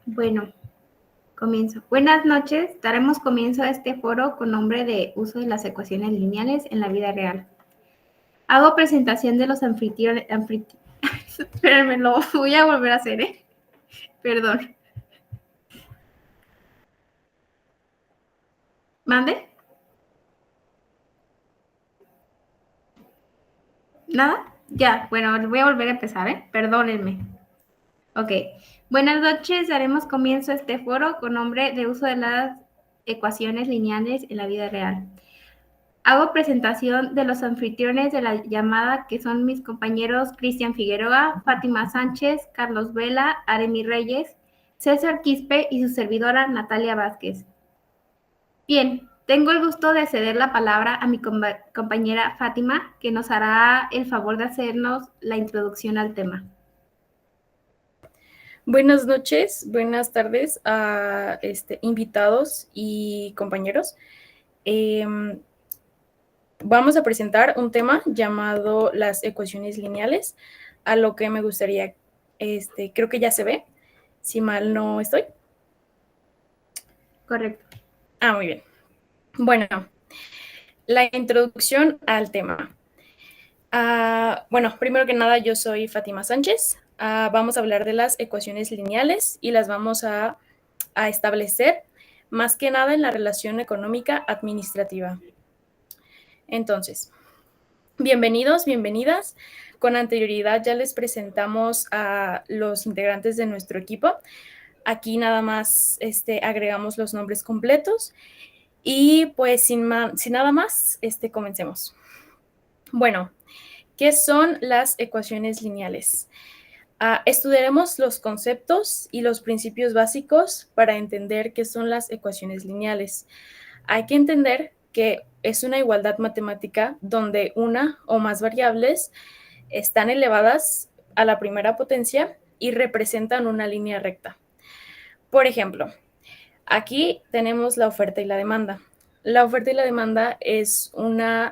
Bueno, comienzo. Buenas noches. Daremos comienzo a este foro con nombre de uso de las ecuaciones lineales en la vida real. Hago presentación de los anfitriones. Espérenme, lo voy a volver a hacer, ¿eh? Perdón. ¿Mande? ¿Nada? Ya, bueno, voy a volver a empezar, ¿eh? Perdónenme. Ok. Buenas noches. Daremos comienzo a este foro con nombre de uso de las ecuaciones lineales en la vida real. Hago presentación de los anfitriones de la llamada, que son mis compañeros Cristian Figueroa, Fátima Sánchez, Carlos Vela, Aremi Reyes, César Quispe y su servidora Natalia Vázquez. Bien, tengo el gusto de ceder la palabra a mi compañera Fátima, que nos hará el favor de hacernos la introducción al tema. Buenas noches, buenas tardes a invitados y compañeros. Vamos a presentar un tema llamado las ecuaciones lineales, a lo que me gustaría, creo que ya se ve, si mal no estoy. Correcto. Muy bien. Bueno, la introducción al tema. Bueno, primero que nada, yo soy Fátima Sánchez. Vamos a hablar de las ecuaciones lineales y las vamos a establecer más que nada en la relación económica administrativa. Entonces, bienvenidos, bienvenidas. Con anterioridad ya les presentamos a los integrantes de nuestro equipo. Aquí nada más agregamos los nombres completos y pues sin nada más, comencemos. Bueno, ¿qué son las ecuaciones lineales? Estudiaremos los conceptos y los principios básicos para entender qué son las ecuaciones lineales. Hay que entender que es una igualdad matemática donde una o más variables están elevadas a la primera potencia y representan una línea recta. Por ejemplo, aquí tenemos la oferta y la demanda. La oferta y la demanda es un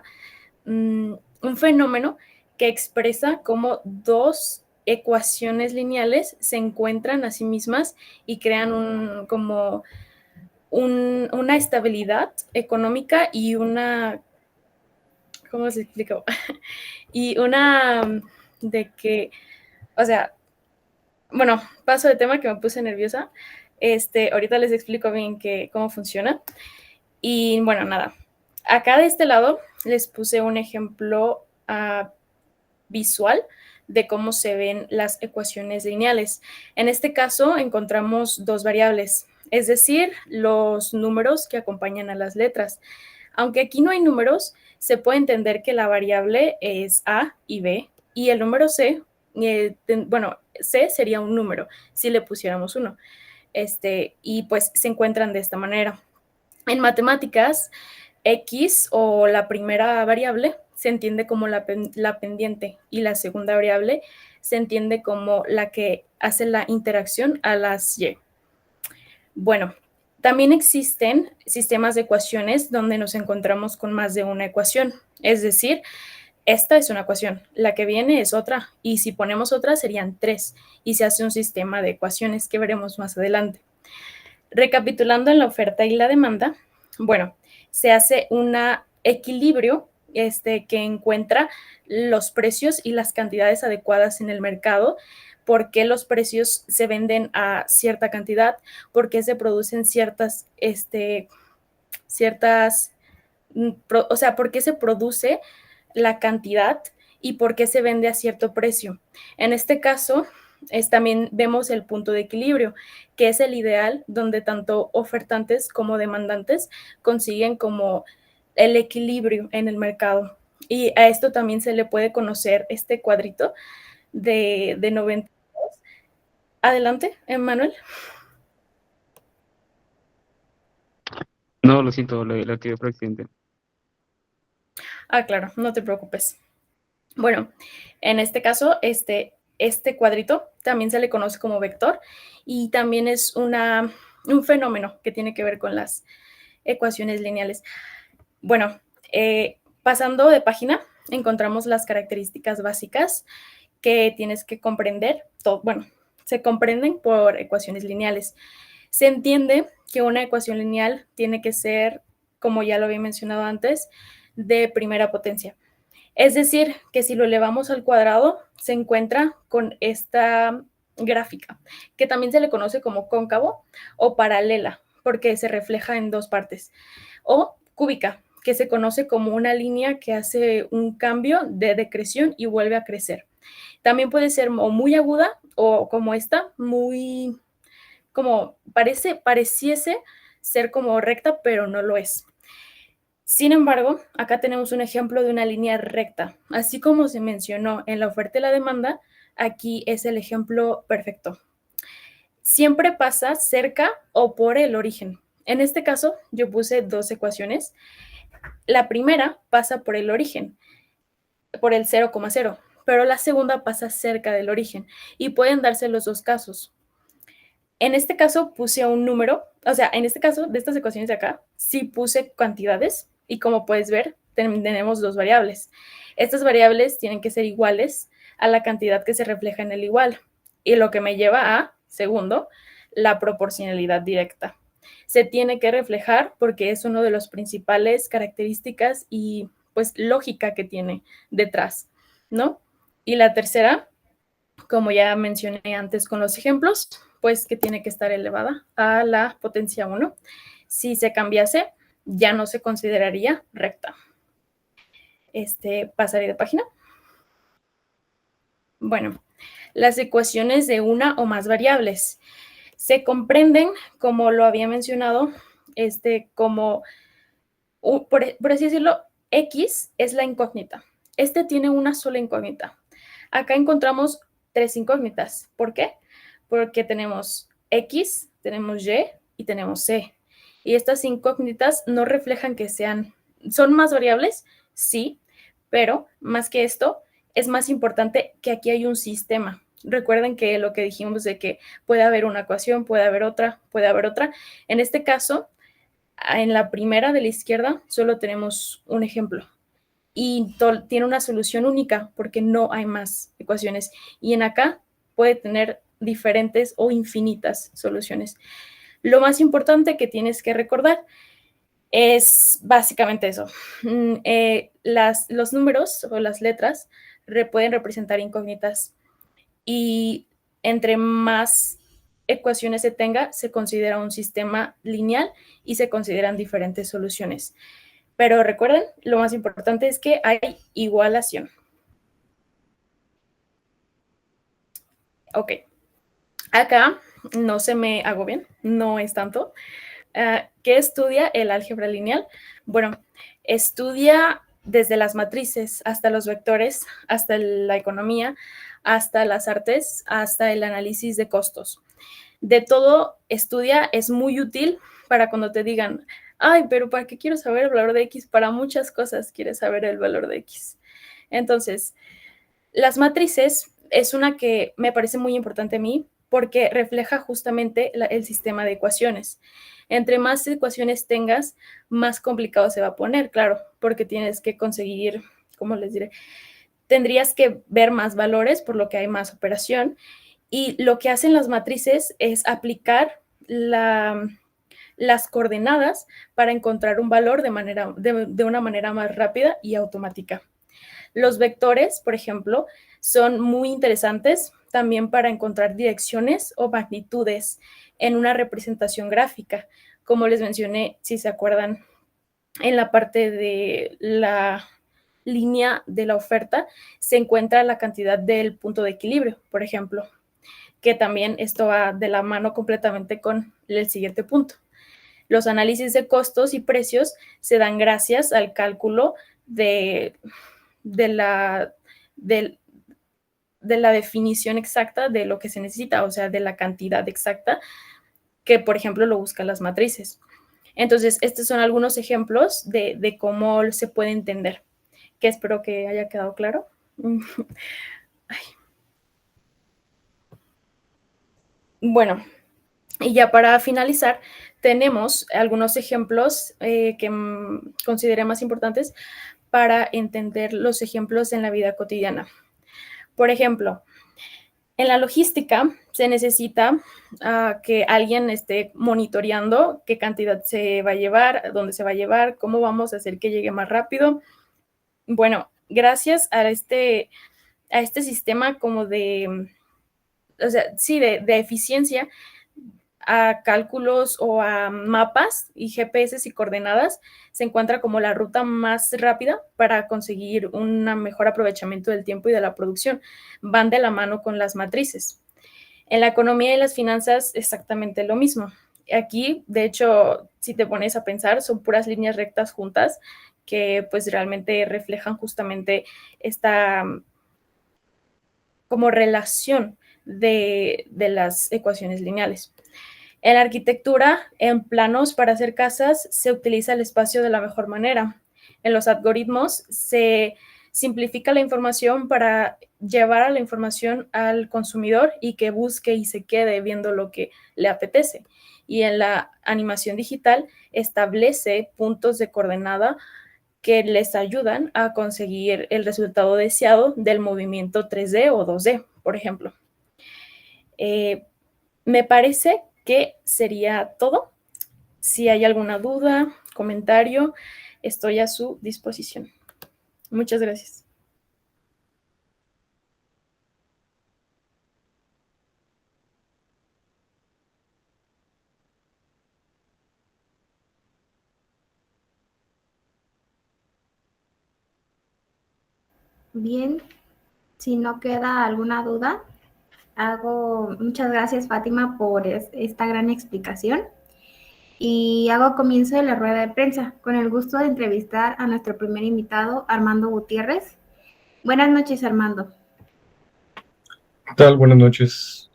fenómeno que expresa cómo dos ecuaciones lineales se encuentran a sí mismas y crean una estabilidad económica y una, ¿cómo se explica? Y una de que, o sea, bueno, paso de tema que me puse nerviosa. Ahorita les explico bien cómo funciona. Y bueno, nada. Acá de este lado les puse un ejemplo visual de cómo se ven las ecuaciones lineales. En este caso encontramos dos variables, es decir, los números que acompañan a las letras. Aunque aquí no hay números, se puede entender que la variable es A y B y el número C, C sería un número si le pusiéramos uno. Y pues se encuentran de esta manera. En matemáticas, X o la primera variable se entiende como la pendiente y la segunda variable se entiende como la que hace la interacción a las Y. Bueno, también existen sistemas de ecuaciones donde nos encontramos con más de una ecuación, es decir, esta es una ecuación, la que viene es otra, y si ponemos otra serían tres, y se hace un sistema de ecuaciones que veremos más adelante. Recapitulando en la oferta y la demanda, bueno, se hace un equilibrio que encuentra los precios y las cantidades adecuadas en el mercado, por qué los precios se venden a cierta cantidad, por qué se producen o sea, por qué se produce la cantidad y por qué se vende a cierto precio. En este caso, también vemos el punto de equilibrio, que es el ideal donde tanto ofertantes como demandantes consiguen como el equilibrio en el mercado. Y a esto también se le puede conocer este cuadrito de 92. Adelante, Emmanuel. No, lo siento, lo activé por accidente. Claro, no te preocupes. Bueno, en este caso, este cuadrito también se le conoce como vector y también es un fenómeno que tiene que ver con las ecuaciones lineales. Bueno, pasando de página, encontramos las características básicas que tienes que comprender, se comprenden por ecuaciones lineales. Se entiende que una ecuación lineal tiene que ser, como ya lo había mencionado antes, de primera potencia. Es decir, que si lo elevamos al cuadrado, se encuentra con esta gráfica, que también se le conoce como cóncavo o paralela, porque se refleja en dos partes, o cúbica, que se conoce como una línea que hace un cambio de decreción y vuelve a crecer. También puede ser o muy aguda o como esta, muy, como pareciese ser como recta, pero no lo es. Sin embargo, acá tenemos un ejemplo de una línea recta. Así como se mencionó en la oferta y la demanda, aquí es el ejemplo perfecto. Siempre pasa cerca o por el origen. En este caso, yo puse dos ecuaciones. La primera pasa por el origen, por el 0,0, pero la segunda pasa cerca del origen y pueden darse los dos casos. En este caso puse un número, o sea, en este caso de estas ecuaciones de acá, sí puse cantidades y como puedes ver, tenemos dos variables. Estas variables tienen que ser iguales a la cantidad que se refleja en el igual y lo que me lleva a, segundo, la proporcionalidad directa. Se tiene que reflejar porque es una de las principales características y pues lógica que tiene detrás, ¿no? Y la tercera, como ya mencioné antes con los ejemplos, pues que tiene que estar elevada a la potencia 1. Si se cambiase, ya no se consideraría recta. Pasaré de página. Bueno, las ecuaciones de una o más variables se comprenden, como lo había mencionado, como, por así decirlo, X es la incógnita. Tiene una sola incógnita. Acá encontramos tres incógnitas. ¿Por qué? Porque tenemos X, tenemos Y y tenemos C. Y estas incógnitas no reflejan que son más variables, sí, pero más que esto, es más importante que aquí hay un sistema. Recuerden que lo que dijimos de que puede haber una ecuación, puede haber otra, puede haber otra. En este caso, en la primera de la izquierda, solo tenemos un ejemplo y tiene una solución única porque no hay más ecuaciones. Y en acá puede tener diferentes o infinitas soluciones. Lo más importante que tienes que recordar es básicamente eso. Los números o las letras pueden representar incógnitas y entre más ecuaciones se tenga, se considera un sistema lineal y se consideran diferentes soluciones. Pero recuerden, lo más importante es que hay igualación. Ok, acá no se me hago bien, no es tanto. ¿Qué estudia el álgebra lineal? Bueno, estudia desde las matrices hasta los vectores, hasta la economía, hasta las artes, hasta el análisis de costos. De todo estudia, es muy útil para cuando te digan, ay, pero ¿para qué quiero saber el valor de X? Para muchas cosas quieres saber el valor de X. Entonces, las matrices es una que me parece muy importante a mí porque refleja justamente el sistema de ecuaciones. Entre más ecuaciones tengas, más complicado se va a poner, claro, porque tienes que conseguir, ¿cómo les diré? Tendrías que ver más valores, por lo que hay más operación. Y lo que hacen las matrices es aplicar las coordenadas para encontrar un valor de una manera más rápida y automática. Los vectores, por ejemplo, son muy interesantes también para encontrar direcciones o magnitudes en una representación gráfica. Como les mencioné, si se acuerdan, en la parte de la línea de la oferta se encuentra la cantidad del punto de equilibrio, por ejemplo, que también esto va de la mano completamente con el siguiente punto. Los análisis de costos y precios se dan gracias al cálculo de la definición exacta de lo que se necesita, o sea, de la cantidad exacta que, por ejemplo, lo buscan las matrices. Entonces, estos son algunos ejemplos de cómo se puede entender, que espero que haya quedado claro. Bueno, y ya para finalizar, tenemos algunos ejemplos que consideré más importantes para entender los ejemplos en la vida cotidiana. Por ejemplo, En la logística se necesita que alguien esté monitoreando qué cantidad se va a llevar, dónde se va a llevar, cómo vamos a hacer que llegue más rápido. Bueno, gracias a este sistema como de, o sea, sí, de eficiencia, a cálculos o a mapas y GPS y coordenadas, se encuentra como la ruta más rápida para conseguir un mejor aprovechamiento del tiempo y de la producción. Van de la mano con las matrices. En la economía y las finanzas, exactamente lo mismo. Aquí, de hecho, si te pones a pensar, son puras líneas rectas juntas que pues realmente reflejan justamente esta como relación de las ecuaciones lineales. En la arquitectura, en planos para hacer casas, se utiliza el espacio de la mejor manera. En los algoritmos se simplifica la información para llevar a la información al consumidor y que busque y se quede viendo lo que le apetece. Y en la animación digital establece puntos de coordenada que les ayudan a conseguir el resultado deseado del movimiento 3D o 2D, por ejemplo. Me parece que sería todo. Si hay alguna duda, comentario, estoy a su disposición. Muchas gracias. Bien, si no queda alguna duda, muchas gracias Fátima por esta gran explicación y hago comienzo de la rueda de prensa con el gusto de entrevistar a nuestro primer invitado, Armando Gutiérrez. Buenas noches, Armando. ¿Qué tal? Buenas noches.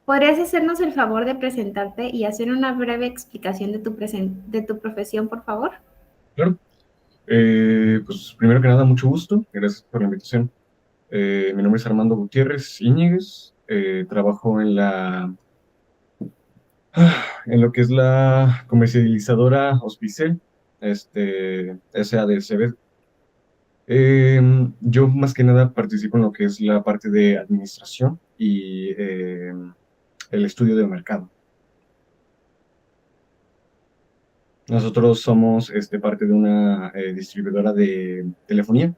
¿Podrías hacernos el favor de presentarte y hacer una breve explicación de tu profesión, por favor? Claro. Pues primero que nada, mucho gusto. Gracias por la invitación. Mi nombre es Armando Gutiérrez Íñiguez. Trabajo en lo que es la comercializadora Hospicel, SADCB. Yo más que nada participo en lo que es la parte de administración y el estudio de mercado. Nosotros somos parte de una distribuidora de telefonía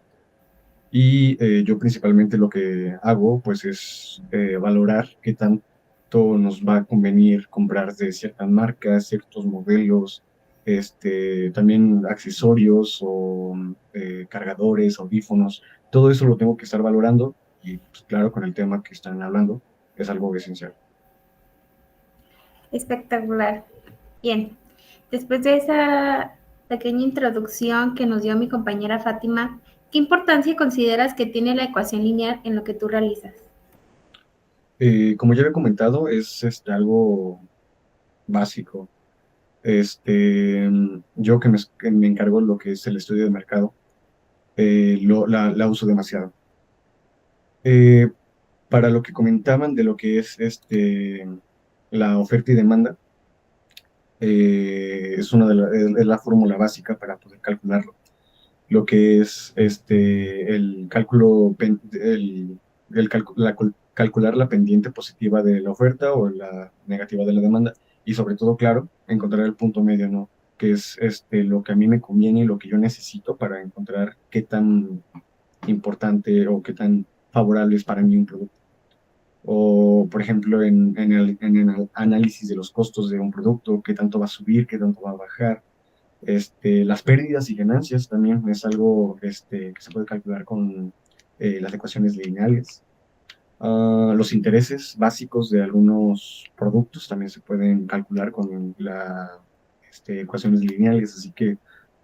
y yo principalmente lo que hago pues es valorar qué tanto nos va a convenir comprar de ciertas marcas, ciertos modelos, también accesorios o cargadores, audífonos, todo eso lo tengo que estar valorando y pues, claro, con el tema que están hablando es algo esencial. Espectacular. Bien, después de esa pequeña introducción que nos dio mi compañera Fátima, ¿qué importancia consideras que tiene la ecuación lineal en lo que tú realizas? Como ya había comentado, es algo básico. Yo que me encargo de lo que es el estudio de mercado, la uso demasiado. Eh, para lo que comentaban de lo que es la oferta y demanda, es la fórmula básica para poder calcularlo. Lo que es el cálculo, calcular la pendiente positiva de la oferta o la negativa de la demanda y sobre todo, claro, encontrar el punto medio, ¿no? Que es lo que a mí me conviene y lo que yo necesito para encontrar qué tan importante o qué tan favorable es para mí un producto. O, por ejemplo, en el análisis de los costos de un producto, qué tanto va a subir, qué tanto va a bajar. Las pérdidas y ganancias también es algo que se puede calcular con las ecuaciones lineales. Los intereses básicos de algunos productos también se pueden calcular con las ecuaciones lineales, así que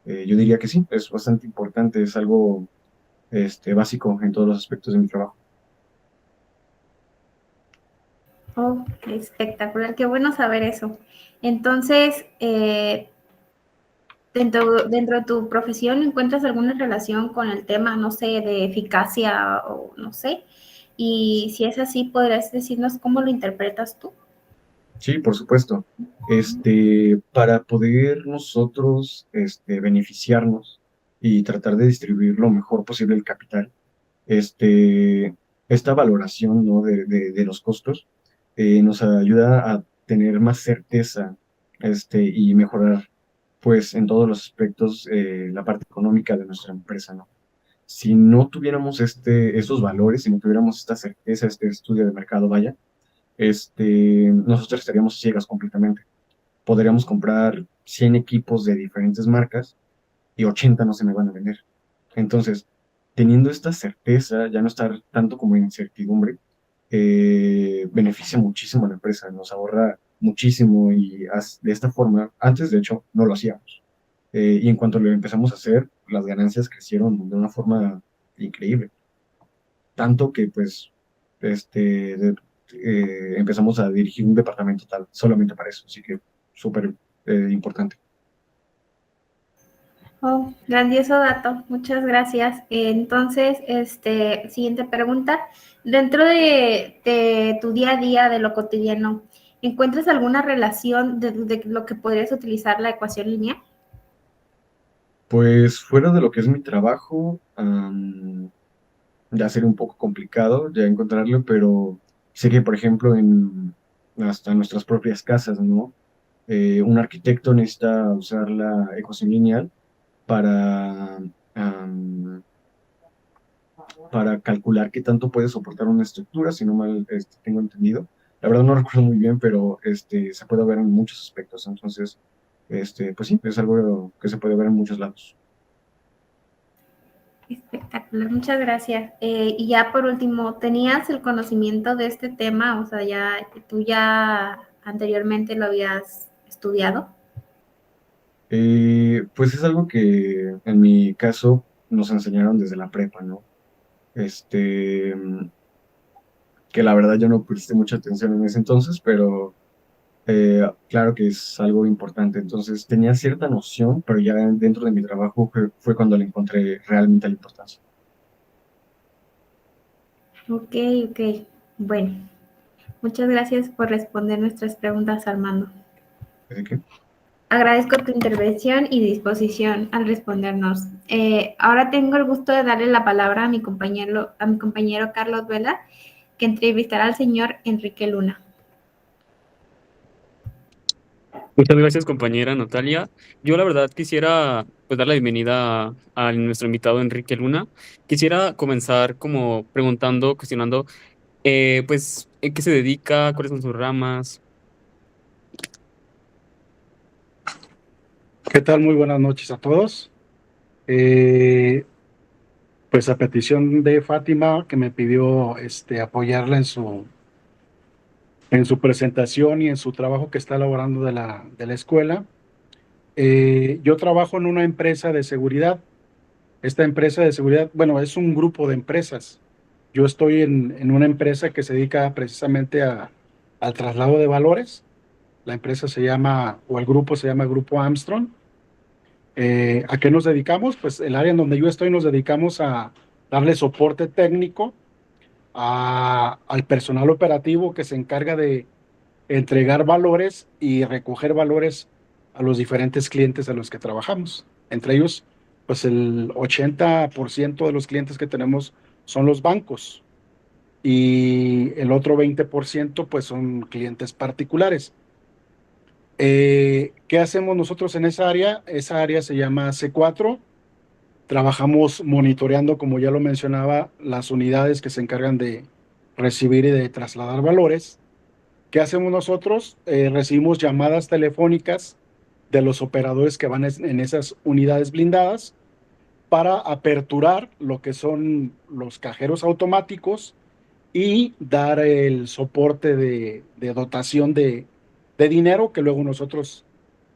yo diría que sí, es bastante importante, es algo básico en todos los aspectos de mi trabajo. Oh, espectacular, qué bueno saber eso. Entonces, dentro de tu profesión, ¿encuentras alguna relación con el tema, no sé, de eficacia o no sé? Y si es así, ¿podrías decirnos cómo lo interpretas tú? Sí, por supuesto. Para poder nosotros beneficiarnos y tratar de distribuir lo mejor posible el capital, esta valoración, ¿no? de los costos nos ayuda a tener más certeza y mejorar, pues, en todos los aspectos la parte económica de nuestra empresa, ¿no? Si no tuviéramos estos valores, si no tuviéramos esta certeza, este estudio de mercado, vaya, nosotros estaríamos ciegas completamente. Podríamos comprar 100 equipos de diferentes marcas y 80 no se me van a vender. Entonces, teniendo esta certeza, ya no estar tanto como en incertidumbre, beneficia muchísimo a la empresa, nos ahorra muchísimo y de esta forma, antes de hecho no lo hacíamos. Y en cuanto lo empezamos a hacer, las ganancias crecieron de una forma increíble. Tanto que pues empezamos a dirigir un departamento tal solamente para eso, así que súper importante. Oh, grandioso dato, muchas gracias. Entonces, siguiente pregunta. Dentro de tu día a día, de lo cotidiano, ¿encuentras alguna relación de lo que podrías utilizar la ecuación lineal? Pues fuera de lo que es mi trabajo, ya sería un poco complicado ya encontrarlo, pero sé que, por ejemplo, hasta nuestras propias casas, ¿no? Un arquitecto necesita usar la ecuación lineal para, am, para calcular qué tanto puede soportar una estructura, si no mal tengo entendido. La verdad no recuerdo muy bien, pero se puede ver en muchos aspectos. Entonces, pues sí, es algo que se puede ver en muchos lados. Espectacular, muchas gracias. Y ya por último, ¿tenías el conocimiento de este tema? O sea, tú ya anteriormente lo habías estudiado. Pues es algo que en mi caso nos enseñaron desde la prepa, ¿no? Este, que la verdad yo no presté mucha atención en ese entonces, pero claro que es algo importante. Entonces tenía cierta noción, pero ya dentro de mi trabajo fue cuando le encontré realmente la importancia. Ok, ok. Bueno, muchas gracias por responder nuestras preguntas, Armando. Así que, Agradezco tu intervención y disposición al respondernos. Ahora tengo el gusto de darle la palabra a mi compañero Carlos Vela, que entrevistará al señor Enrique Luna. Muchas gracias, compañera Natalia. Yo la verdad quisiera pues dar la bienvenida a nuestro invitado Enrique Luna. Quisiera comenzar como preguntando, cuestionando, pues, ¿en qué se dedica? ¿Cuáles son sus ramas? ¿Qué tal? Muy buenas noches a todos. Pues a petición de Fátima, que me pidió apoyarla en su presentación y en su trabajo que está elaborando de la escuela. Yo trabajo en una empresa de seguridad. Esta empresa de seguridad, bueno, es un grupo de empresas. Yo estoy en una empresa que se dedica precisamente al traslado de valores. La empresa se llama, o el grupo se llama Grupo Armstrong. ¿A qué nos dedicamos? Pues el área en donde yo estoy nos dedicamos a darle soporte técnico al personal operativo que se encarga de entregar valores y recoger valores a los diferentes clientes a los que trabajamos. Entre ellos, pues el 80% de los clientes que tenemos son los bancos y el otro 20% pues son clientes particulares. ¿Qué hacemos nosotros en esa área? Esa área se llama C4. Trabajamos monitoreando, como ya lo mencionaba, las unidades que se encargan de recibir y de trasladar valores. ¿Qué hacemos nosotros? Recibimos llamadas telefónicas de los operadores que van en esas unidades blindadas para aperturar lo que son los cajeros automáticos y dar el soporte de dotación de dinero que luego nosotros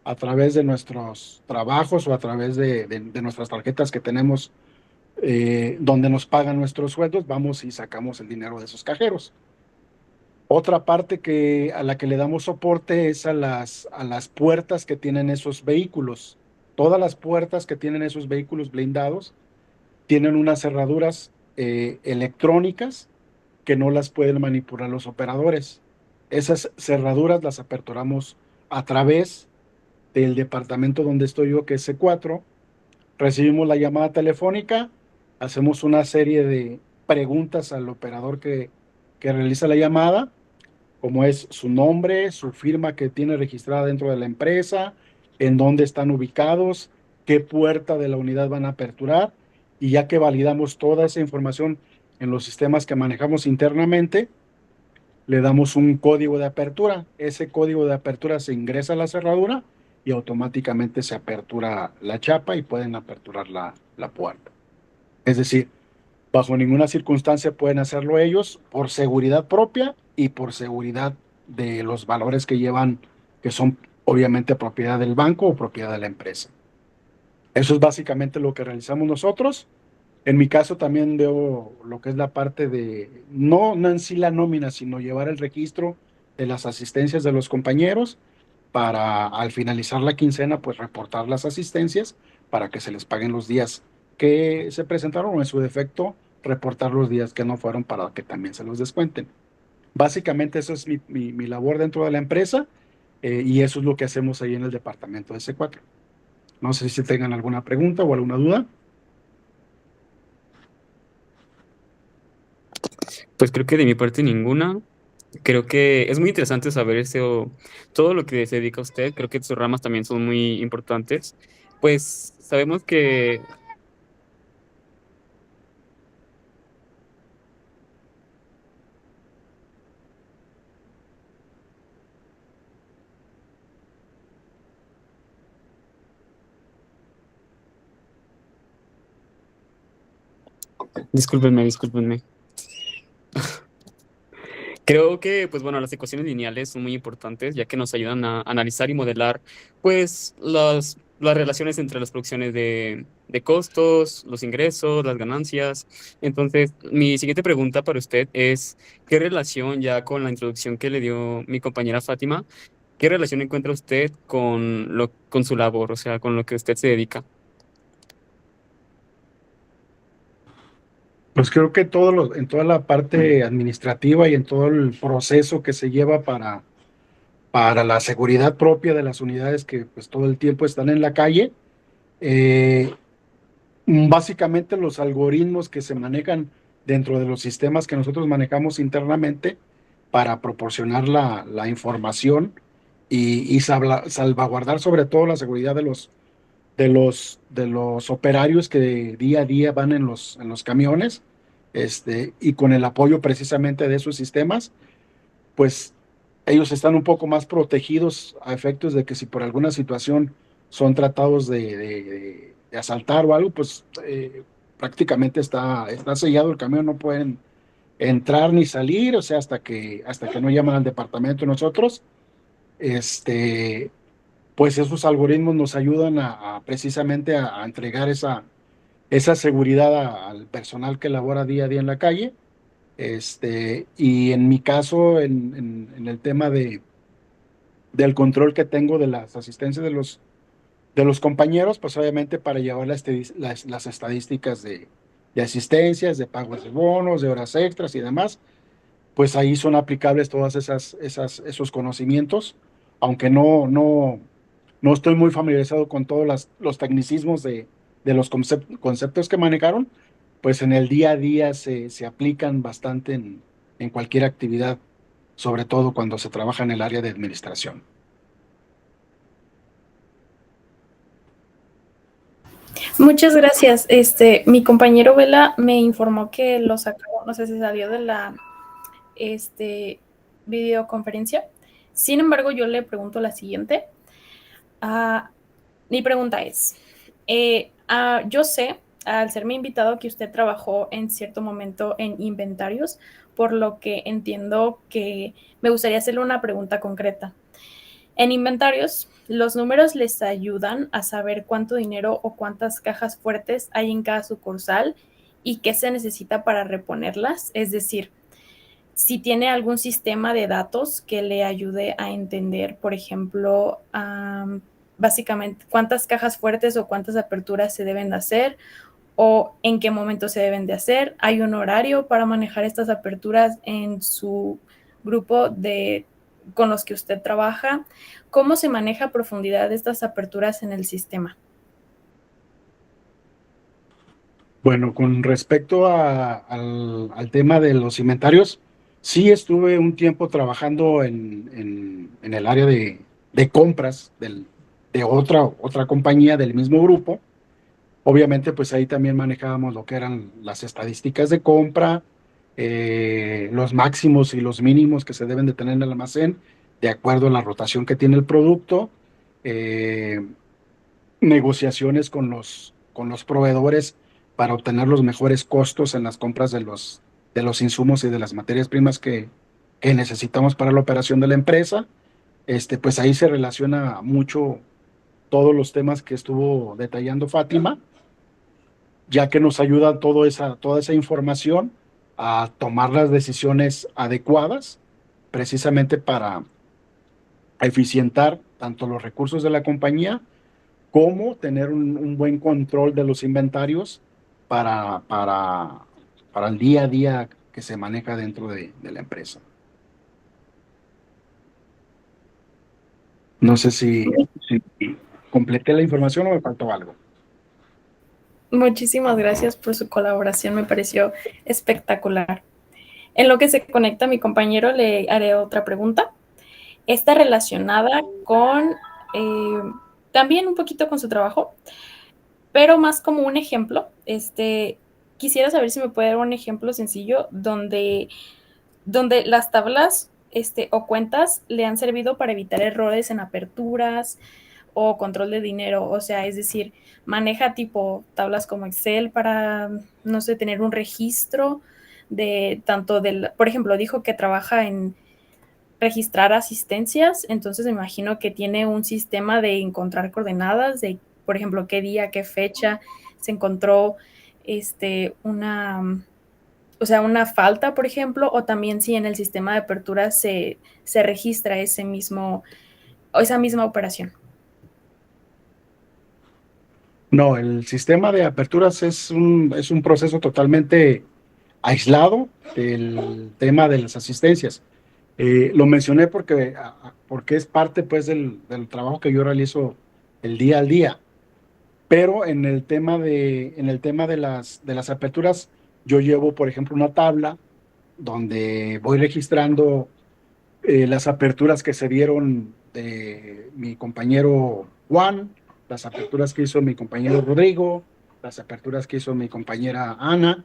a través de nuestros trabajos o a través de nuestras tarjetas que tenemos donde nos pagan nuestros sueldos, vamos y sacamos el dinero de esos cajeros. Otra parte a la que le damos soporte es a las puertas que tienen esos vehículos. Todas las puertas que tienen esos vehículos blindados tienen unas cerraduras electrónicas que no las pueden manipular los operadores. Esas cerraduras las aperturamos a través del departamento donde estoy yo, que es C4. Recibimos la llamada telefónica, hacemos una serie preguntas al operador que realiza la llamada, como es su nombre, su firma que tiene registrada dentro de la empresa, en dónde están ubicados, qué puerta de la unidad van a aperturar, y ya que validamos toda esa información en los sistemas que manejamos internamente, le damos un código de apertura. Ese código de apertura se ingresa a la cerradura y automáticamente se apertura la chapa y pueden aperturar la puerta. Es decir, bajo ninguna circunstancia pueden hacerlo ellos por seguridad propia y por seguridad de los valores que llevan, que son obviamente propiedad del banco o propiedad de la empresa. Eso es básicamente lo que realizamos nosotros. En mi caso también veo lo que es la parte de, no en sí la nómina, sino llevar el registro de las asistencias de los compañeros para al finalizar la quincena, pues reportar las asistencias para que se les paguen los días que se presentaron o en su defecto, reportar los días que no fueron para que también se los descuenten. Básicamente eso es mi labor dentro de la empresa y eso es lo que hacemos ahí en el departamento de C4. No sé si tengan alguna pregunta o alguna duda. Pues creo que de mi parte ninguna. Creo que es muy interesante saber eso, todo lo que se dedica a usted. Creo que sus ramas también son muy importantes. Pues sabemos que, discúlpenme. Creo que, pues bueno, las ecuaciones lineales son muy importantes ya que nos ayudan a analizar y modelar, pues, las relaciones entre las producciones de costos, los ingresos, las ganancias. Entonces, mi siguiente pregunta para usted es, ¿qué relación ya con la introducción que le dio mi compañera Fátima, qué relación encuentra usted con su labor, o sea, con lo que usted se dedica? Pues creo que en toda la parte administrativa y en todo el proceso que se lleva para la seguridad propia de las unidades que pues todo el tiempo están en la calle, eh, básicamente los algoritmos que se manejan dentro de los sistemas que nosotros manejamos internamente para proporcionar la información y salvaguardar sobre todo la seguridad de los operarios que día a día van en los camiones, y con el apoyo precisamente de esos sistemas, pues ellos están un poco más protegidos a efectos de que si por alguna situación son tratados de asaltar o algo, pues prácticamente está sellado el camión, no pueden entrar ni salir, o sea, hasta que no llaman al departamento nosotros, pues esos algoritmos nos ayudan precisamente a entregar esa seguridad al personal que labora día a día en la calle. Y en mi caso, en el tema del control que tengo de las asistencias de los compañeros, pues obviamente para llevar las estadísticas de asistencias, de pagos de bonos, de horas extras y demás, pues ahí son aplicables todas esos conocimientos, aunque no estoy muy familiarizado con todos los tecnicismos de los conceptos que manejaron, pues en el día a día se aplican bastante en cualquier actividad, sobre todo cuando se trabaja en el área de administración. Muchas gracias. Mi compañero Vela me informó que lo sacó, no sé si salió de la videoconferencia. Sin embargo, yo le pregunto la siguiente. Mi pregunta es, yo sé, al ser mi invitado, que usted trabajó en cierto momento en inventarios, por lo que entiendo que me gustaría hacerle una pregunta concreta. En inventarios, los números les ayudan a saber cuánto dinero o cuántas cajas fuertes hay en cada sucursal y qué se necesita para reponerlas. Es decir, si tiene algún sistema de datos que le ayude a entender, por ejemplo, básicamente cuántas cajas fuertes o cuántas aperturas se deben de hacer o en qué momento se deben de hacer. ¿Hay un horario para manejar estas aperturas en su grupo con los que usted trabaja? ¿Cómo se maneja a profundidad estas aperturas en el sistema? Bueno, con respecto al tema de los inventarios, sí estuve un tiempo trabajando en el área de compras de otra compañía del mismo grupo. Obviamente, pues ahí también manejábamos lo que eran las estadísticas de compra, los máximos y los mínimos que se deben de tener en el almacén, de acuerdo a la rotación que tiene el producto, eh, negociaciones con los proveedores para obtener los mejores costos en las compras de los insumos y de las materias primas que necesitamos para la operación de la empresa. Pues ahí se relaciona mucho todos los temas que estuvo detallando Fátima, ya que nos ayuda toda esa información a tomar las decisiones adecuadas, precisamente para eficientar tanto los recursos de la compañía como tener un buen control de los inventarios para el día a día que se maneja dentro de la empresa. No sé si completé la información o me faltó algo. Muchísimas gracias por su colaboración, me pareció espectacular. En lo que se conecta mi compañero, le haré otra pregunta. Está relacionada con también un poquito con su trabajo, pero más como un ejemplo. Quisiera saber si me puede dar un ejemplo sencillo donde las tablas o cuentas le han servido para evitar errores en aperturas o control de dinero. O sea, es decir, maneja tipo tablas como Excel para, no sé, tener un registro de tanto por ejemplo, dijo que trabaja en registrar asistencias, entonces me imagino que tiene un sistema de encontrar coordenadas de, por ejemplo, qué día, qué fecha se encontró una falta, por ejemplo, o también si en el sistema de apertura se registra esa misma operación. No, el sistema de aperturas es un proceso totalmente aislado del tema de las asistencias. Lo mencioné porque es parte pues del trabajo que yo realizo el día al día. Pero en el tema de las aperturas, yo llevo, por ejemplo, una tabla donde voy registrando las aperturas que se dieron de mi compañero Juan, las aperturas que hizo mi compañero Rodrigo, las aperturas que hizo mi compañera Ana,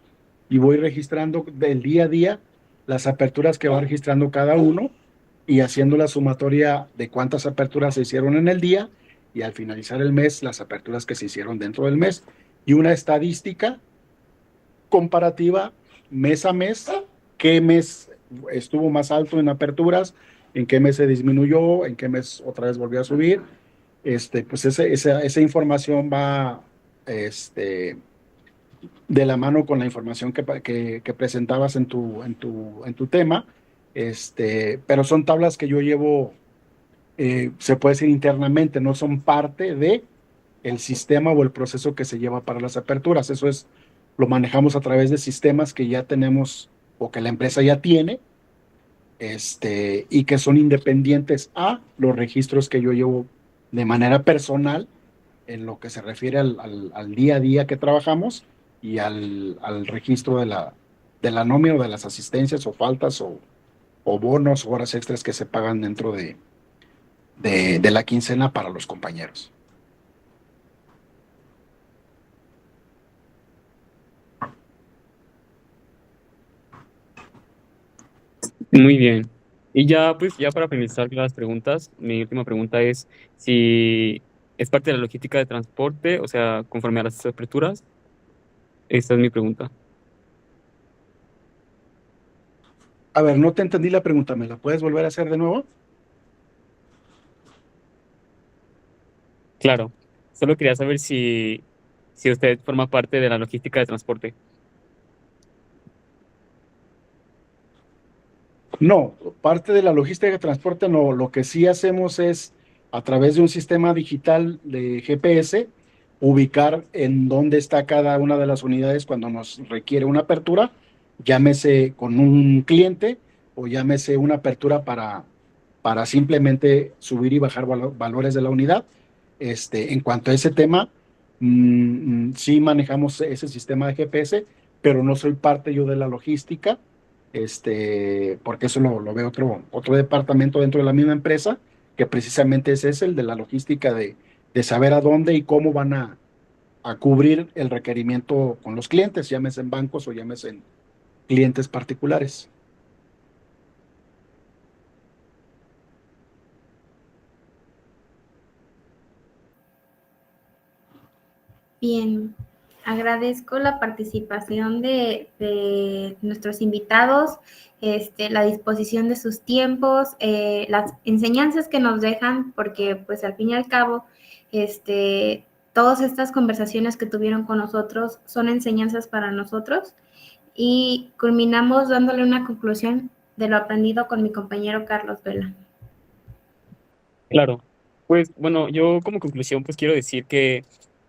y voy registrando del día a día las aperturas que va registrando cada uno y haciendo la sumatoria de cuántas aperturas se hicieron en el día y al finalizar el mes las aperturas que se hicieron dentro del mes y una estadística comparativa mes a mes, qué mes estuvo más alto en aperturas, en qué mes se disminuyó, en qué mes otra vez volvió a subir. Pues esa información va de la mano con la información que presentabas en tu tema, pero son tablas que yo llevo, se puede decir internamente, no son parte de el sistema o el proceso que se lleva para las aperturas. Eso lo manejamos a través de sistemas que ya tenemos o que la empresa ya tiene, y que son independientes a los registros que yo llevo de manera personal en lo que se refiere al día a día que trabajamos y al registro de la nómina o de las asistencias o faltas o bonos o horas extras que se pagan dentro de la quincena para los compañeros. Muy bien. Y ya, pues, ya para finalizar las preguntas, mi última pregunta es si es parte de la logística de transporte, o sea, conforme a las aperturas. Esta es mi pregunta. A ver, no te entendí la pregunta, ¿me la puedes volver a hacer de nuevo? Claro. Solo quería saber si usted forma parte de la logística de transporte. No, parte de la logística de transporte no. Lo que sí hacemos es, a través de un sistema digital de GPS, ubicar en dónde está cada una de las unidades cuando nos requiere una apertura, llámese con un cliente o llámese una apertura para simplemente subir y bajar valores de la unidad. En cuanto a ese tema, Sí manejamos ese sistema de GPS, pero no soy parte yo de la logística, porque eso lo ve otro departamento dentro de la misma empresa, que precisamente ese es el de la logística de saber a dónde y cómo van a cubrir el requerimiento con los clientes, llámese en bancos o llámese en clientes particulares. Bien, agradezco la participación de nuestros invitados, la disposición de sus tiempos, las enseñanzas que nos dejan, porque pues al fin y al cabo, todas estas conversaciones que tuvieron con nosotros son enseñanzas para nosotros, y culminamos dándole una conclusión de lo aprendido con mi compañero Carlos Vela. Claro. Pues bueno, yo como conclusión pues quiero decir que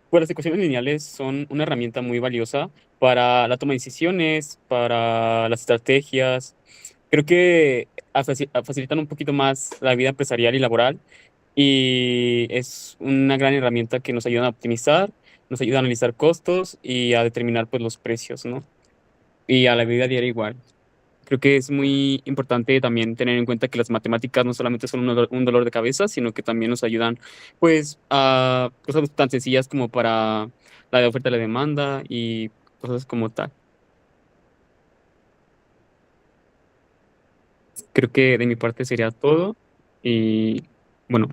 pues las ecuaciones lineales son una herramienta muy valiosa para la toma de decisiones, para las estrategias. Creo que facilitan un poquito más la vida empresarial y laboral, y es una gran herramienta que nos ayuda a optimizar, nos ayuda a analizar costos y a determinar pues los precios, ¿no? Y a la vida diaria igual. Creo que es muy importante también tener en cuenta que las matemáticas no solamente son un dolor de cabeza, sino que también nos ayudan, pues, a cosas tan sencillas como para la de oferta y la demanda y cosas como tal. Creo que de mi parte sería todo y, bueno,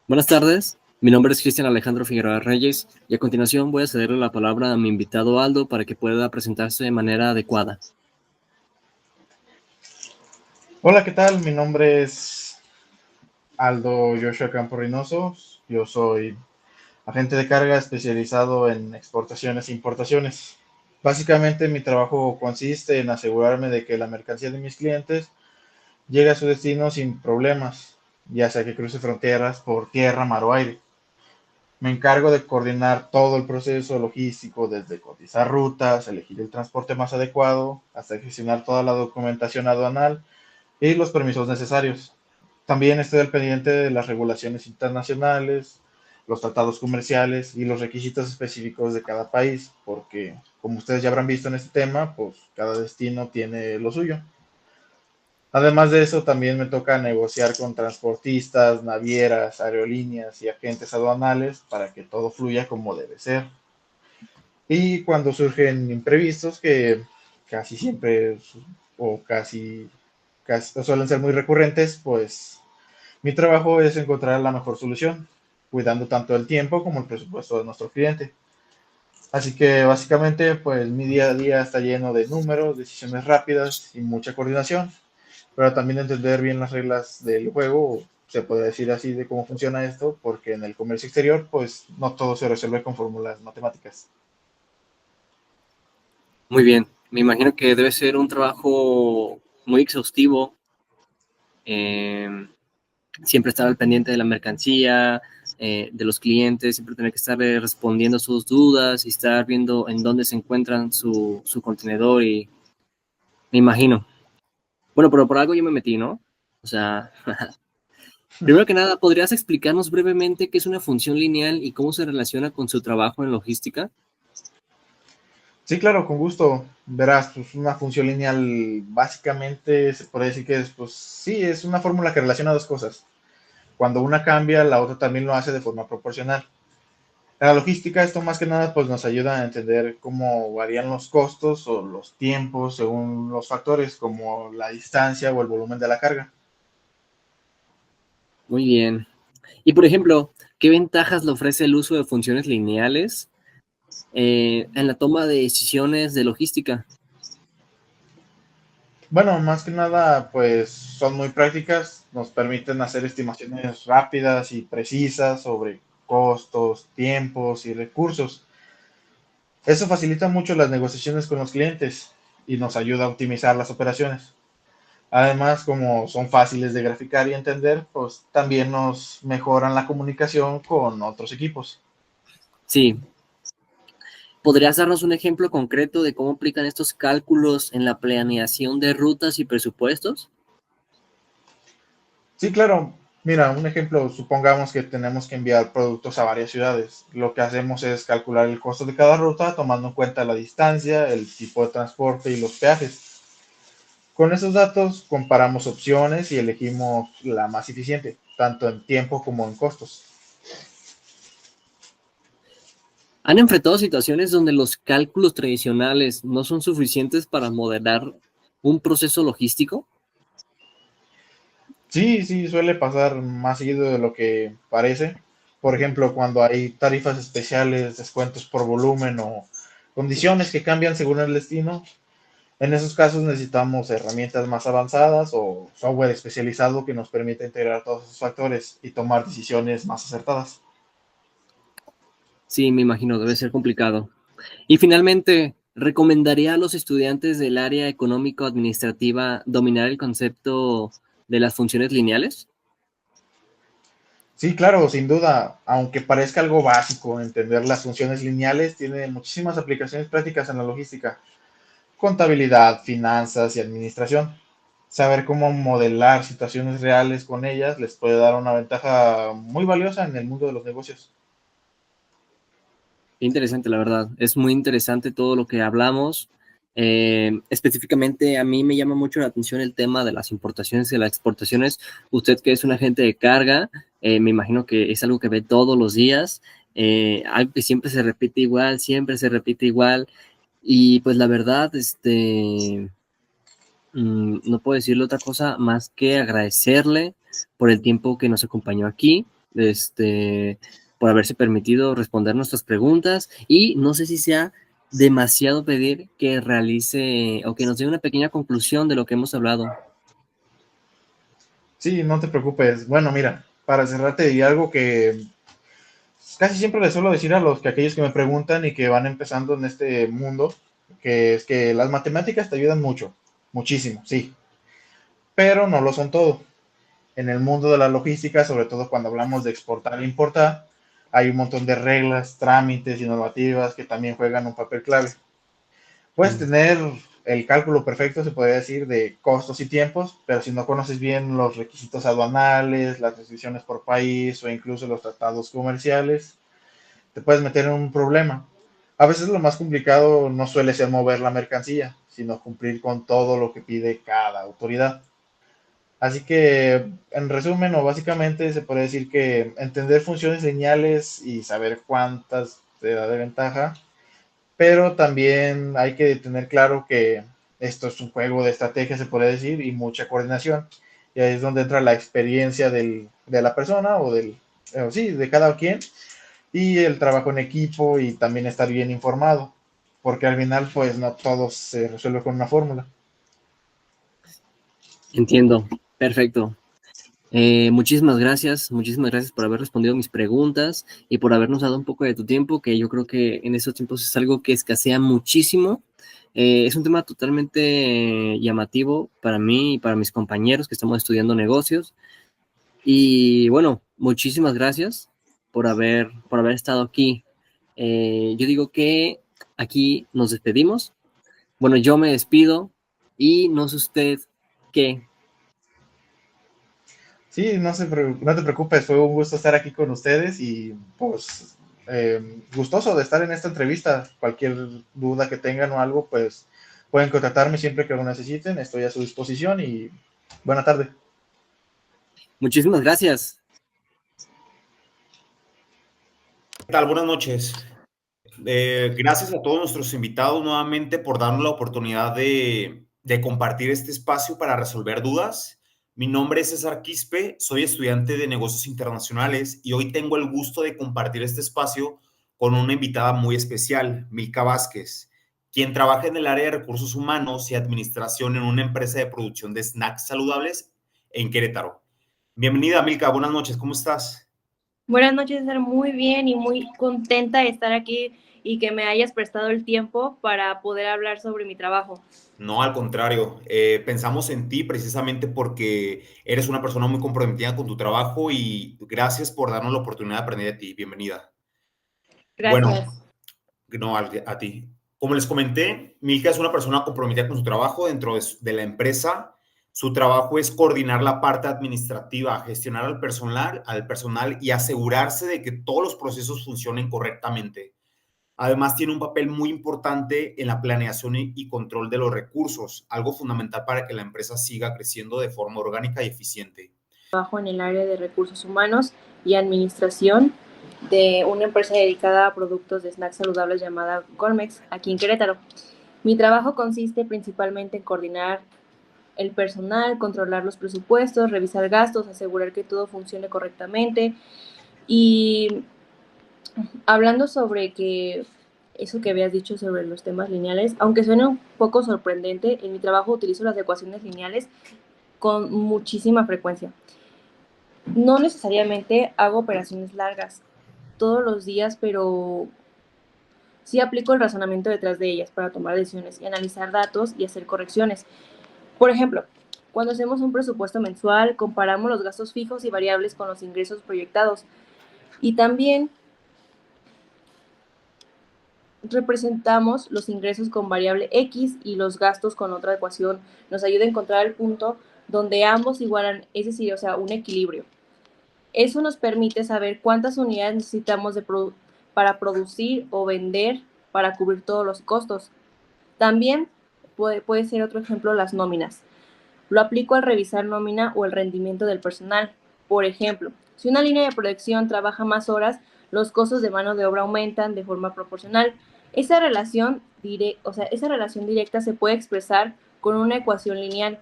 Buenas tardes, mi nombre es Cristian Alejandro Figueroa Reyes y a continuación voy a cederle la palabra a mi invitado Aldo para que pueda presentarse de manera adecuada. Hola, ¿qué tal? Mi nombre es Aldo Joshua Campo Reynoso. Yo soy agente de carga especializado en exportaciones e importaciones. Básicamente mi trabajo consiste en asegurarme de que la mercancía de mis clientes llegue a su destino sin problemas, ya sea que cruce fronteras por tierra, mar o aire. Me encargo de coordinar todo el proceso logístico, desde cotizar rutas, elegir el transporte más adecuado, hasta gestionar toda la documentación aduanal y los permisos necesarios. También estoy al pendiente de las regulaciones internacionales, los tratados comerciales y los requisitos específicos de cada país, porque como ustedes ya habrán visto en este tema, pues cada destino tiene lo suyo. Además de eso, también me toca negociar con transportistas, navieras, aerolíneas y agentes aduanales para que todo fluya como debe ser. Y cuando surgen imprevistos, que casi siempre o casi suelen ser muy recurrentes, pues mi trabajo es encontrar la mejor solución, cuidando tanto el tiempo como el presupuesto de nuestro cliente. Así que básicamente, pues mi día a día está lleno de números, decisiones rápidas y mucha coordinación, pero también entender bien las reglas del juego, se puede decir así de cómo funciona esto, porque en el comercio exterior, pues no todo se resuelve con fórmulas matemáticas. Muy bien, me imagino que debe ser un trabajo muy exhaustivo, siempre estar al pendiente de la mercancía, de los clientes, siempre tener que estar respondiendo sus dudas y estar viendo en dónde se encuentran su contenedor y me imagino. Bueno, pero por algo yo me metí, ¿no? O sea, primero que nada, ¿podrías explicarnos brevemente qué es una función lineal y cómo se relaciona con su trabajo en logística? Sí, claro, con gusto. Verás, pues una función lineal básicamente se puede decir que es, pues sí, es una fórmula que relaciona dos cosas. Cuando una cambia, la otra también lo hace de forma proporcional. En la logística, esto más que nada pues nos ayuda a entender cómo varían los costos o los tiempos según los factores como la distancia o el volumen de la carga. Muy bien. Y por ejemplo, ¿qué ventajas le ofrece el uso de funciones lineales en la toma de decisiones de logística? Bueno, más que nada pues son muy prácticas, nos permiten hacer estimaciones rápidas y precisas sobre costos, tiempos y recursos. Eso facilita mucho las negociaciones con los clientes y nos ayuda a optimizar las operaciones. Además, como son fáciles de graficar y entender, pues también nos mejoran la comunicación con otros equipos. Sí. ¿Podrías darnos un ejemplo concreto de cómo aplican estos cálculos en la planeación de rutas y presupuestos? Sí, claro. Mira, un ejemplo, supongamos que tenemos que enviar productos a varias ciudades. Lo que hacemos es calcular el costo de cada ruta tomando en cuenta la distancia, el tipo de transporte y los peajes. Con esos datos comparamos opciones y elegimos la más eficiente, tanto en tiempo como en costos. ¿Han enfrentado situaciones donde los cálculos tradicionales no son suficientes para modelar un proceso logístico? Sí, sí, suele pasar más seguido de lo que parece. Por ejemplo, cuando hay tarifas especiales, descuentos por volumen o condiciones que cambian según el destino. En esos casos necesitamos herramientas más avanzadas o software especializado que nos permita integrar todos esos factores y tomar decisiones más acertadas. Sí, me imagino, debe ser complicado. Y finalmente, ¿recomendaría a los estudiantes del área económico-administrativa dominar el concepto de las funciones lineales? Sí, claro, sin duda, aunque parezca algo básico, entender las funciones lineales tiene muchísimas aplicaciones prácticas en la logística, contabilidad, finanzas y administración. Saber cómo modelar situaciones reales con ellas les puede dar una ventaja muy valiosa en el mundo de los negocios. Interesante, la verdad. Es muy interesante todo lo que hablamos. Específicamente, a mí me llama mucho la atención el tema de las importaciones y las exportaciones. Usted que es un agente de carga, me imagino que es algo que ve todos los días, algo que siempre se repite igual, siempre se repite igual. Y pues la verdad, no puedo decirle otra cosa más que agradecerle por el tiempo que nos acompañó aquí, por haberse permitido responder nuestras preguntas y no sé si sea demasiado pedir que realice o que nos dé una pequeña conclusión de lo que hemos hablado. Sí, no te preocupes. Bueno, mira, para cerrar te diría algo que casi siempre les suelo decir a aquellos que me preguntan y que van empezando en este mundo, que es que las matemáticas te ayudan mucho, muchísimo, sí, pero no lo son todo. En el mundo de la logística, sobre todo cuando hablamos de exportar e importar, hay un montón de reglas, trámites y normativas que también juegan un papel clave. Puedes tener el cálculo perfecto, se podría decir, de costos y tiempos, pero si no conoces bien los requisitos aduanales, las restricciones por país o incluso los tratados comerciales, te puedes meter en un problema. A veces lo más complicado no suele ser mover la mercancía, sino cumplir con todo lo que pide cada autoridad. Así que, en resumen o básicamente, se puede decir que entender funciones lineales y saber cuántas te da de ventaja, pero también hay que tener claro que esto es un juego de estrategia, se puede decir, y mucha coordinación. Y ahí es donde entra la experiencia de la persona sí, de cada quien, y el trabajo en equipo y también estar bien informado, porque al final, pues no todo se resuelve con una fórmula. Entiendo, perfecto. Muchísimas gracias por haber respondido mis preguntas y por habernos dado un poco de tu tiempo, que yo creo que en estos tiempos es algo que escasea muchísimo. Es un tema totalmente llamativo para mí y para mis compañeros que estamos estudiando negocios. Y bueno, muchísimas gracias por haber estado aquí. Yo digo que aquí nos despedimos. Bueno, yo me despido y no sé usted qué. Sí, no te preocupes, fue un gusto estar aquí con ustedes y pues gustoso de estar en esta entrevista. Cualquier duda que tengan o algo, pues pueden contactarme siempre que lo necesiten, estoy a su disposición y buena tarde. Muchísimas gracias. ¿Qué tal? Buenas noches. Gracias a todos nuestros invitados nuevamente por darnos la oportunidad de compartir este espacio para resolver dudas. Mi nombre es César Quispe, soy estudiante de negocios internacionales y hoy tengo el gusto de compartir este espacio con una invitada muy especial, Milka Vázquez, quien trabaja en el área de recursos humanos y administración en una empresa de producción de snacks saludables en Querétaro. Bienvenida, Milka, buenas noches, ¿cómo estás? Buenas noches, César. Muy bien y muy contenta de estar aquí y que me hayas prestado el tiempo para poder hablar sobre mi trabajo. No, al contrario, pensamos en ti precisamente porque eres una persona muy comprometida con tu trabajo y gracias por darnos la oportunidad de aprender de ti. Bienvenida. Bueno, Gracias. no, a ti. Como les comenté, Milka es una persona comprometida con su trabajo dentro de la empresa. Su trabajo es coordinar la parte administrativa, gestionar al personal y asegurarse de que todos los procesos funcionen correctamente. Además, tiene un papel muy importante en la planeación y control de los recursos, algo fundamental para que la empresa siga creciendo de forma orgánica y eficiente. Trabajo en el área de recursos humanos y administración de una empresa dedicada a productos de snacks saludables llamada Colmex, aquí en Querétaro. Mi trabajo consiste principalmente en coordinar el personal, controlar los presupuestos, revisar gastos, asegurar que todo funcione correctamente. Y hablando sobre que eso que habías dicho sobre los temas lineales, aunque suene un poco sorprendente, en mi trabajo utilizo las ecuaciones lineales con muchísima frecuencia. No necesariamente hago operaciones largas todos los días, pero sí aplico el razonamiento detrás de ellas para tomar decisiones y analizar datos y hacer correcciones. Por ejemplo, cuando hacemos un presupuesto mensual, comparamos los gastos fijos y variables con los ingresos proyectados. Y también representamos los ingresos con variable X y los gastos con otra ecuación. Nos ayuda a encontrar el punto donde ambos igualan, es decir, o sea, un equilibrio. Eso nos permite saber cuántas unidades necesitamos para producir o vender para cubrir todos los costos. También puede ser otro ejemplo las nóminas. Lo aplico al revisar nómina o el rendimiento del personal. Por ejemplo, si una línea de producción trabaja más horas, los costos de mano de obra aumentan de forma proporcional. Esa relación directa se puede expresar con una ecuación lineal,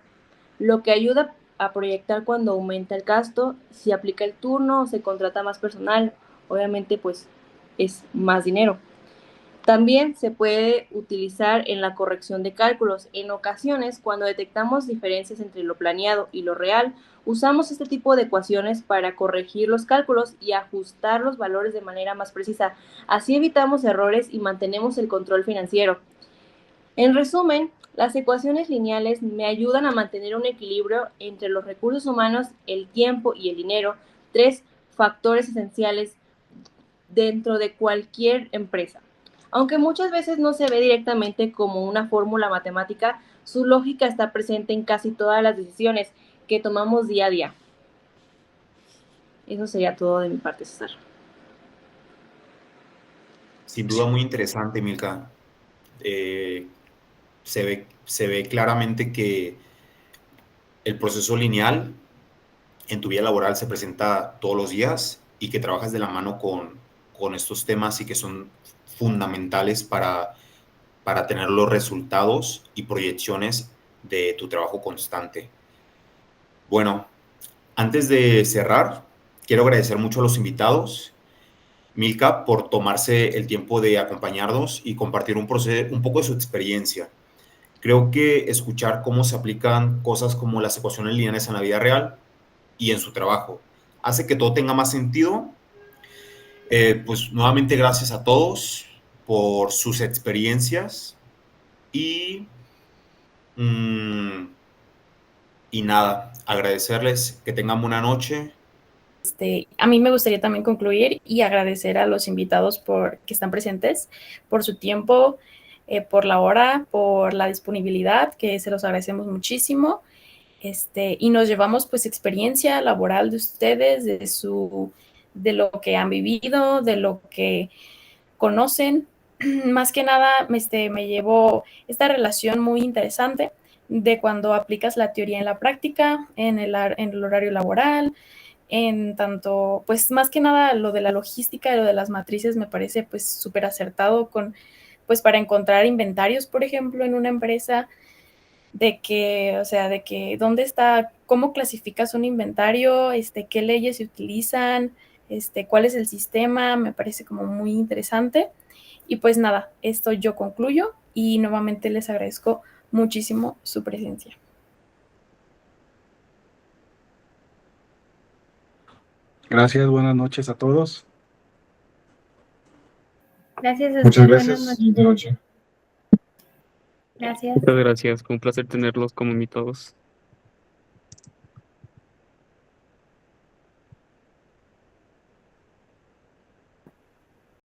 lo que ayuda a proyectar cuando aumenta el gasto, si aplica el turno o se contrata más personal, obviamente pues es más dinero. También se puede utilizar en la corrección de cálculos. En ocasiones, cuando detectamos diferencias entre lo planeado y lo real, usamos este tipo de ecuaciones para corregir los cálculos y ajustar los valores de manera más precisa. Así evitamos errores y mantenemos el control financiero. En resumen, las ecuaciones lineales me ayudan a mantener un equilibrio entre los recursos humanos, el tiempo y el dinero, 3 factores esenciales dentro de cualquier empresa. Aunque muchas veces no se ve directamente como una fórmula matemática, su lógica está presente en casi todas las decisiones que tomamos día a día. Eso sería todo de mi parte, César. Sin duda muy interesante, Milka. Se ve claramente que el proceso lineal en tu vida laboral se presenta todos los días y que trabajas de la mano con estos temas y que son fundamentales para tener los resultados y proyecciones de tu trabajo constante. Bueno, antes de cerrar, quiero agradecer mucho a los invitados, Milka, por tomarse el tiempo de acompañarnos y compartir un poco de su experiencia. Creo que escuchar cómo se aplican cosas como las ecuaciones lineales en la vida real y en su trabajo hace que todo tenga más sentido. Pues nuevamente gracias a todos por sus experiencias y nada, agradecerles que tengan buena noche. A mí me gustaría también concluir y agradecer a los invitados que están presentes, por su tiempo, por la hora, por la disponibilidad, que se los agradecemos muchísimo. Y nos llevamos pues experiencia laboral de ustedes, de lo que han vivido, de lo que conocen. Más que nada me llevo esta relación muy interesante de cuando aplicas la teoría en la práctica, en el horario laboral, en tanto, pues más que nada lo de la logística y lo de las matrices me parece pues súper acertado pues para encontrar inventarios, por ejemplo, en una empresa, de que dónde está, cómo clasificas un inventario, qué leyes se utilizan, cuál es el sistema, me parece como muy interesante. Y pues nada, esto yo concluyo y nuevamente les agradezco muchísimo su presencia. Gracias, buenas noches a todos. Gracias a Muchas usted, gracias. buenas Linda noche. Gracias. Muchas gracias, fue un placer tenerlos como invitados.